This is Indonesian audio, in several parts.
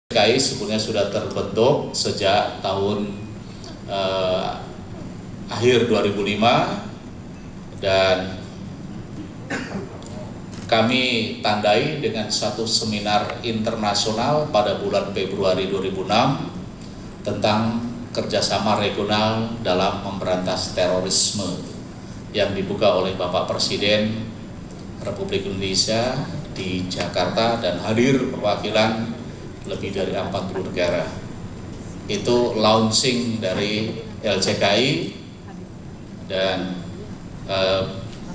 LCKI sebenarnya sudah terbentuk sejak tahun akhir 2005 dan kami tandai dengan satu seminar internasional pada bulan Februari 2006 tentang kerjasama regional dalam memberantas terorisme yang dibuka oleh Bapak Presiden Republik Indonesia di Jakarta dan hadir perwakilan lebih dari 40 negara. Itu launching dari LCKI dan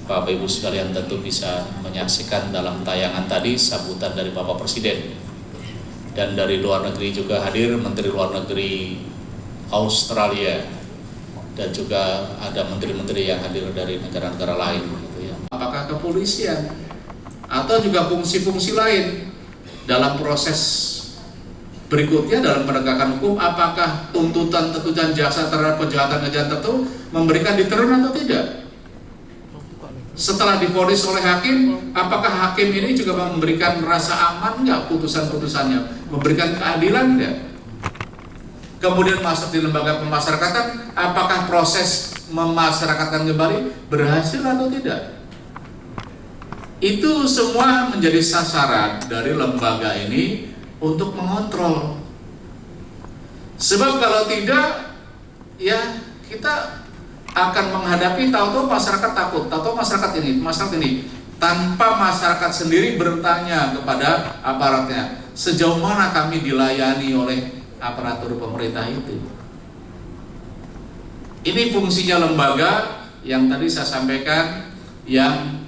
Bapak Ibu sekalian tentu bisa menyaksikan dalam tayangan tadi sambutan dari Bapak Presiden. Dan dari luar negeri juga hadir Menteri Luar Negeri Australia dan juga ada menteri-menteri yang hadir dari negara-negara lain. Gitu ya. Apakah kepolisian atau juga fungsi-fungsi lain dalam proses berikutnya dalam penegakan hukum, apakah tuntutan jaksa terhadap kejahatan-kejahatan tertentu memberikan deteran atau tidak? Setelah divonis oleh hakim, apakah hakim ini juga memberikan rasa aman nggak putusan-putusannya, memberikan keadilan nggak? Kemudian masuk di lembaga pemasyarakatan, apakah proses memasyarakatkan kembali berhasil atau tidak? Itu semua menjadi sasaran dari lembaga ini untuk mengontrol. Sebab kalau tidak, ya kita akan menghadapi tahu-tahu masyarakat takut, tahu-tahu masyarakat ini tanpa masyarakat sendiri bertanya kepada aparatnya, sejauh mana kami dilayani oleh aparatur pemerintah itu. Ini fungsinya lembaga yang tadi saya sampaikan yang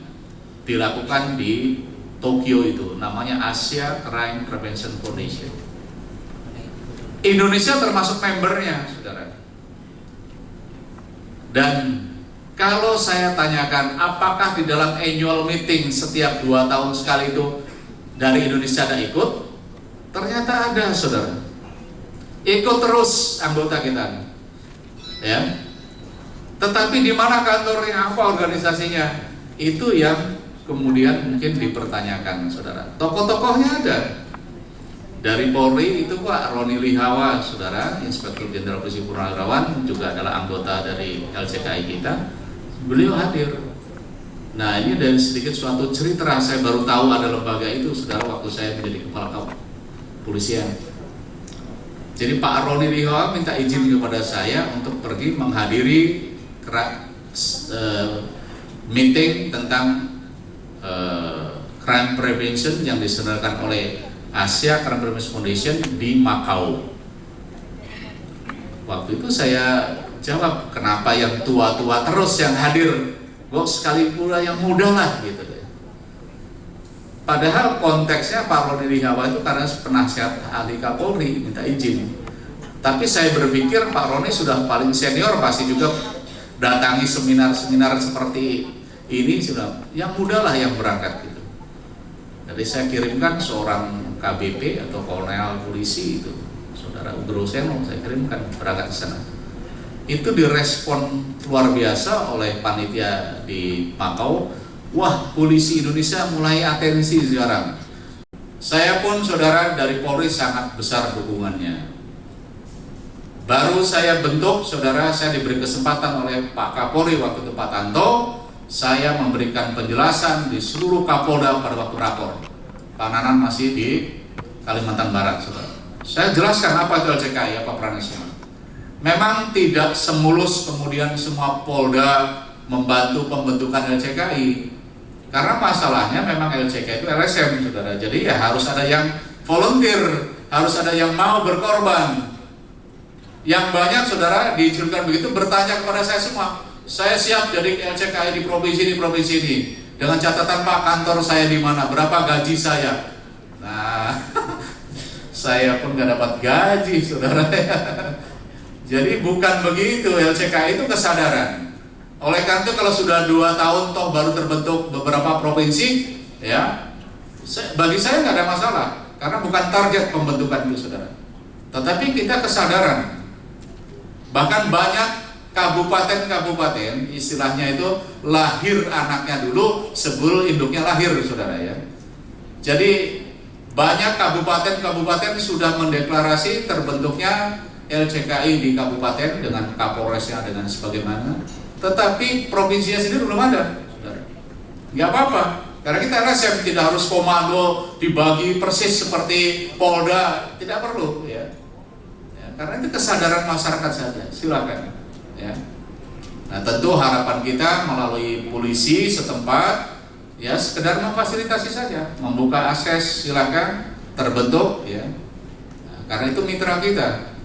dilakukan di Tokyo itu, namanya Asia Crime Prevention Foundation. Indonesia termasuk membernya, saudara. Dan kalau saya tanyakan, apakah di dalam annual meeting setiap 2 tahun sekali itu dari Indonesia ada ikut? Ternyata ada, saudara. Ikut terus anggota kita, ya. Tetapi di mana kantornya, apa organisasinya? Itu yang kemudian mungkin dipertanyakan, saudara. Tokoh-tokohnya ada. Dari Polri itu Pak Roni Lihawa, saudara, Inspektur Jenderal Polisi Purnawirawan, juga adalah anggota dari LCKI kita. Beliau hadir. Nah, ini dari sedikit suatu cerita, saya baru tahu ada lembaga itu, saudara, waktu saya menjadi kepala kepolisian. Jadi Pak Roni Lihawa minta izin kepada saya untuk pergi menghadiri meeting tentang crime prevention yang diselenggarakan oleh Asia Crime Prevention Foundation di Makau. Waktu itu saya jawab, kenapa yang tua-tua terus yang hadir, kok sekali pula yang muda lah gitu. Padahal konteksnya Pak Roni Lihawa itu karena penasihat ahli Kapolri minta izin. Tapi saya berpikir Pak Roni sudah paling senior, pasti juga datangi seminar-seminar seperti ini, sudah yang muda lah yang berangkat gitu. Jadi saya kirimkan seorang KBP atau kolonel polisi itu, saudara Ugroseno, saya kirimkan berangkat ke sana. Itu direspon luar biasa oleh panitia di Makau. Wah, polisi Indonesia mulai atensi sekarang. Saya pun, saudara, dari Polri sangat besar dukungannya. Baru saya bentuk, saudara, saya diberi kesempatan oleh Pak Kapolri waktu itu, Pak Tanto. Saya memberikan penjelasan di seluruh Kapolda pada waktu rapor. Pak Nanan masih di Kalimantan Barat, saudara. Saya jelaskan apa itu LCKI, apa perannya. Memang tidak semulus kemudian semua Polda membantu pembentukan LCKI. Karena masalahnya memang LCKI itu LSM, saudara. Jadi ya harus ada yang volunteer, harus ada yang mau berkorban. Yang banyak, saudara, diizinkan begitu bertanya kepada saya semua. Saya siap jadi LCKI di provinsi ini dengan catatan Pak, kantor saya di mana, berapa gaji saya. Nah, saya pun nggak dapat gaji, saudara. Jadi bukan begitu, LCKI itu kesadaran. Oleh karena itu kalau sudah 2 tahun toh baru terbentuk beberapa provinsi, ya, bagi saya nggak ada masalah karena bukan target pembentukan itu, saudara. Tetapi kita kesadaran. Bahkan banyak kabupaten-kabupaten istilahnya itu lahir anaknya dulu sebelum induknya lahir, saudara, ya. Jadi Banyak kabupaten-kabupaten sudah mendeklarasi terbentuknya LCKI di kabupaten dengan Kapolresnya dengan sebagaimana, tetapi provinsinya sendiri belum ada. Nggak apa-apa, karena kita rasa tidak harus komando dibagi persis seperti Polda, tidak perlu ya. Karena itu kesadaran masyarakat saja, silakan ya. Nah tentu harapan kita melalui polisi setempat ya sekedar memfasilitasi saja, membuka akses, silakan terbentuk ya. Nah, karena itu mitra kita.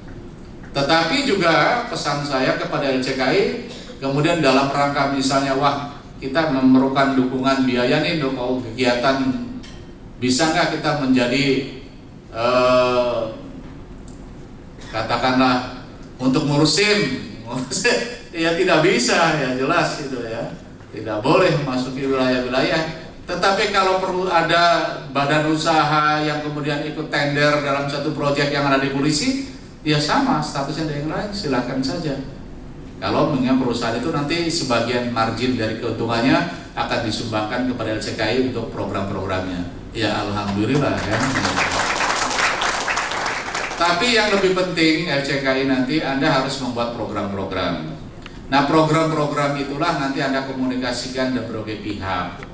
Tetapi juga pesan saya kepada LCKI, kemudian dalam rangka misalnya wah kita memerlukan dukungan biaya nih untuk kegiatan, bisa nggak kita menjadi katakanlah untuk ngurusin ya tidak bisa ya, jelas itu ya, tidak boleh masuki wilayah-wilayah. Tetapi kalau perlu ada badan usaha yang kemudian ikut tender dalam satu proyek yang ada di polisi, ya sama statusnya dengan yang lain, silakan saja. Kalau mengingat perusahaan itu nanti sebagian margin dari keuntungannya akan disumbangkan kepada LCKI untuk program-programnya. Ya alhamdulillah ya. Tapi yang lebih penting LCKI nanti Anda harus membuat program-program. Nah program-program itulah nanti Anda komunikasikan ke berbagai pihak.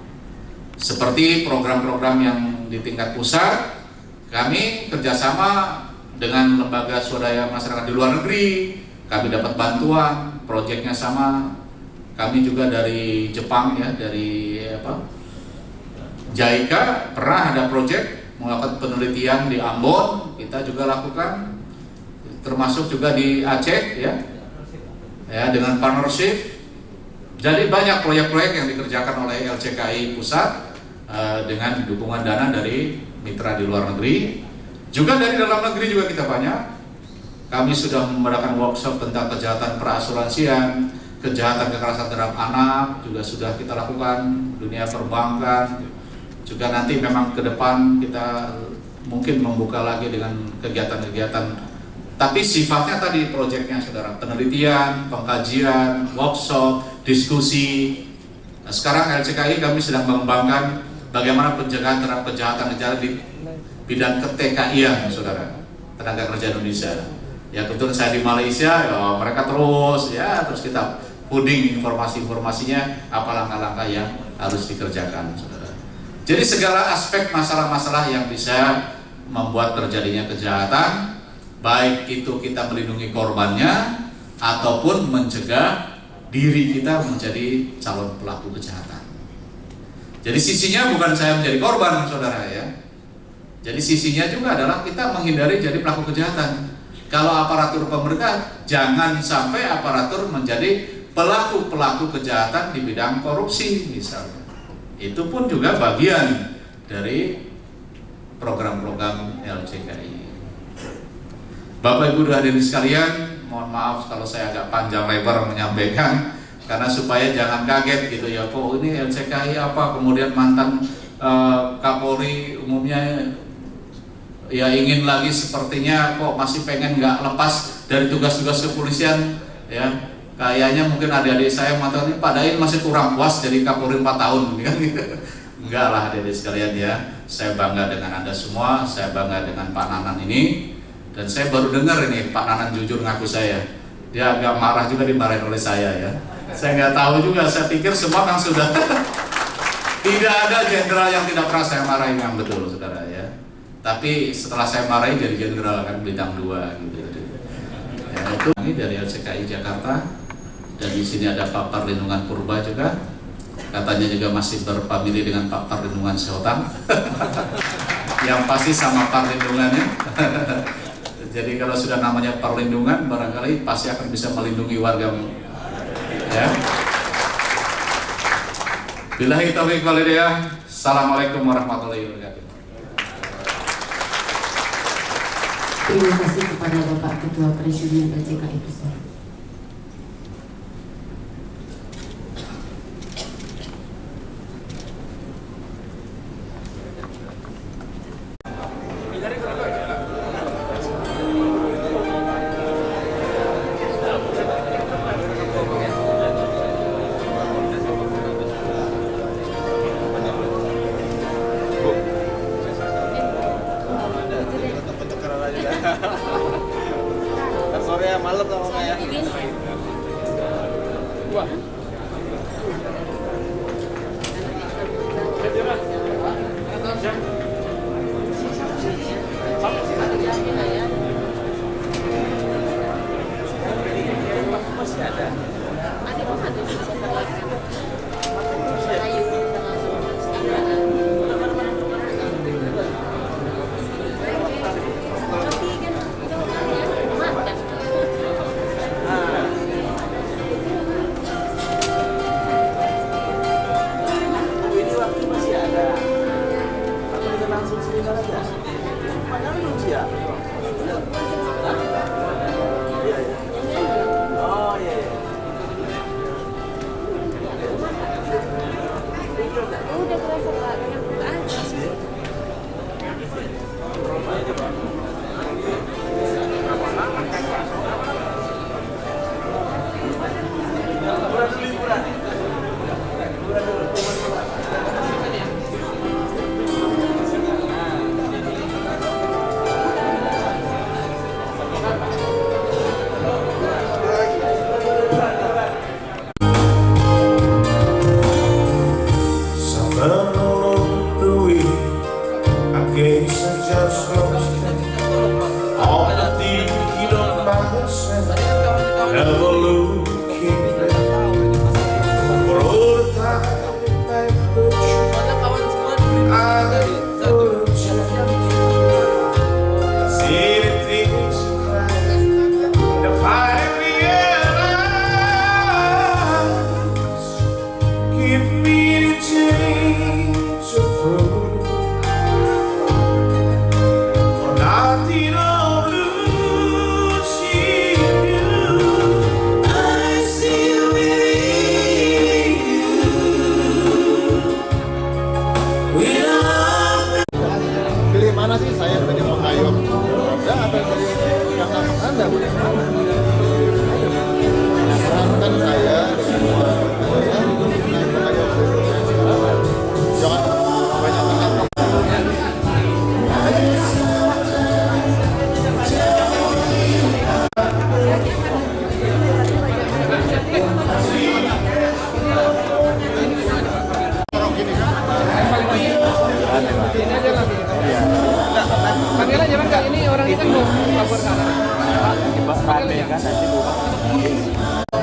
Seperti program-program yang di tingkat pusat, kami kerjasama dengan lembaga swadaya masyarakat di luar negeri, kami dapat bantuan, proyeknya sama. Kami juga dari Jepang ya, dari JICA pernah ada proyek melakukan penelitian di Ambon, kita juga lakukan, termasuk juga di Aceh ya dengan partnership. Jadi banyak proyek-proyek yang dikerjakan oleh LCKI pusat dengan dukungan dana dari mitra di luar negeri. Juga dari dalam negeri juga kita banyak. Kami sudah mengadakan workshop tentang kejahatan perasuransian, kejahatan kekerasan terhadap anak juga sudah kita lakukan, dunia perbankan. Juga nanti memang ke depan kita mungkin membuka lagi dengan kegiatan-kegiatan, tapi sifatnya tadi proyeknya saudara, penelitian, pengkajian, workshop, diskusi. Nah, sekarang LCKI kami sedang mengembangkan bagaimana pencegahan terhadap kejahatan di bidang TKI-an saudara, tenaga kerja Indonesia. Ya kebetulan saya di Malaysia, ya, mereka terus kita puding informasi-informasinya apa langkah-langkah yang harus dikerjakan saudara. Jadi segala aspek masalah-masalah yang bisa membuat terjadinya kejahatan, baik itu kita melindungi korbannya ataupun mencegah diri kita menjadi calon pelaku kejahatan. Jadi sisinya bukan saya menjadi korban saudara ya. Jadi sisinya juga adalah kita menghindari jadi pelaku kejahatan. Kalau aparatur pemerintah, jangan sampai aparatur menjadi pelaku-pelaku kejahatan di bidang korupsi misalnya. Itu pun juga bagian dari program-program LCKI. Bapak Ibu hadirin sekalian, mohon maaf kalau saya agak panjang lebar menyampaikan, karena supaya jangan kaget gitu ya, kok ini LCKI apa, kemudian mantan Kapolri umumnya ya ingin lagi sepertinya kok masih pengen nggak lepas dari tugas-tugas kepolisian ya. Kayaknya mungkin adik-adik saya mengatakan Pak Dain masih kurang puas jadi Kapolri 4 tahun kan gitu. Enggak lah adik-adik sekalian ya. Saya bangga dengan Anda semua, saya bangga dengan Pak Nanan ini. Dan saya baru dengar ini Pak Nanan jujur ngaku saya. Dia agak marah juga dimarahin oleh saya ya. Saya nggak tahu juga, saya pikir semua kan sudah tidak ada jenderal yang tidak pernah saya marahin, yang betul saudara ya. Tapi setelah saya marahin jadi jenderal kan bintang 2 gitu. Ya, itu ini dari LCKI Jakarta. Dan di sini ada Pak Perlindungan Purba juga, katanya juga masih berfamili dengan Pak Perlindungan Seotang. Yang pasti sama Perlindungannya. Jadi kalau sudah namanya Perlindungan, barangkali pasti akan bisa melindungi warga. Ya. Billahi taufiq wal hidayah. Assalamualaikum warahmatullahi wabarakatuh. Terima kasih kepada Bapak Ketua Presidium LCKI Pusat.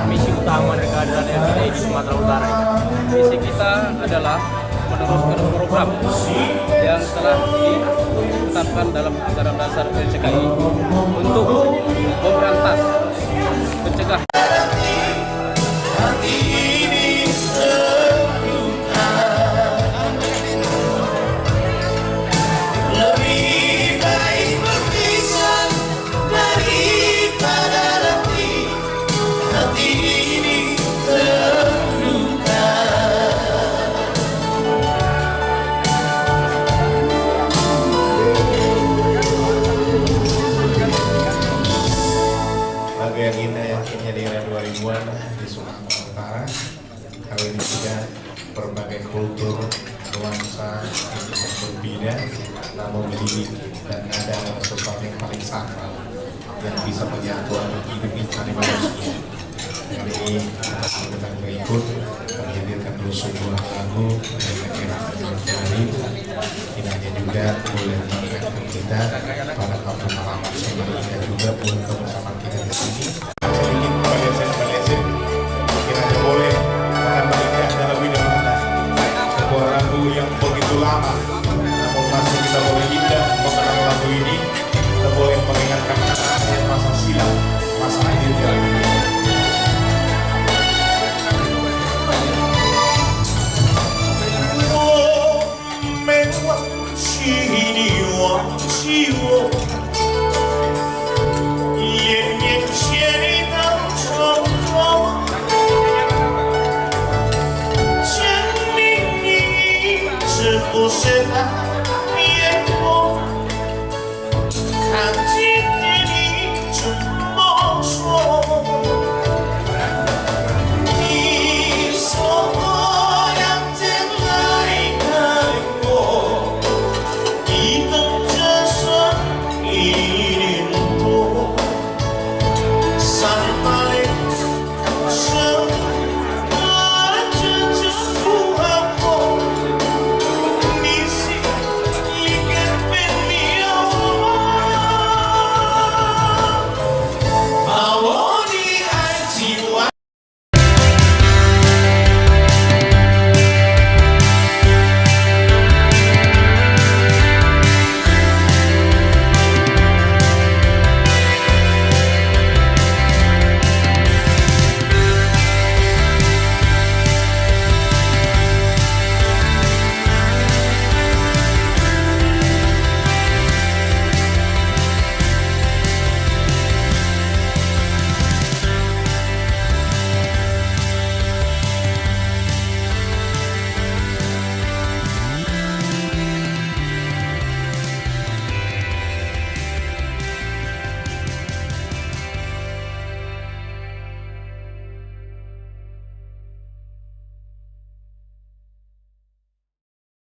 Misi utama dari kehadiran MNI di Sumatera Utara, misi kita adalah meneruskan program yang telah ditetapkan dalam Undang-Undang Dasar LCKI untuk memberantas, mencegah yang indah yakinnya di era 2000-an di Sumatera Utara. Kali ini juga berbagai kultur, nuansa yang berbeda, namun memiliki dan ada sesuatu yang paling sakral yang bisa menyatu hidup mencari manusia. Kali ini kita berikut menghadirkan dulu sebuah lagu dari negara Jari. Ini hanya juga boleh mengingatkan kita pada kampung halaman yang indah juga buat kebersamaan kita di sini. Sedikit Malaysia, kiranya boleh menambahkan dalam hidup kita sebuah lagu yang begitu lama, namun masih kita boleh indah mengenang lagu ini. Kita boleh mengingatkan masa silam, masa akhir jalan.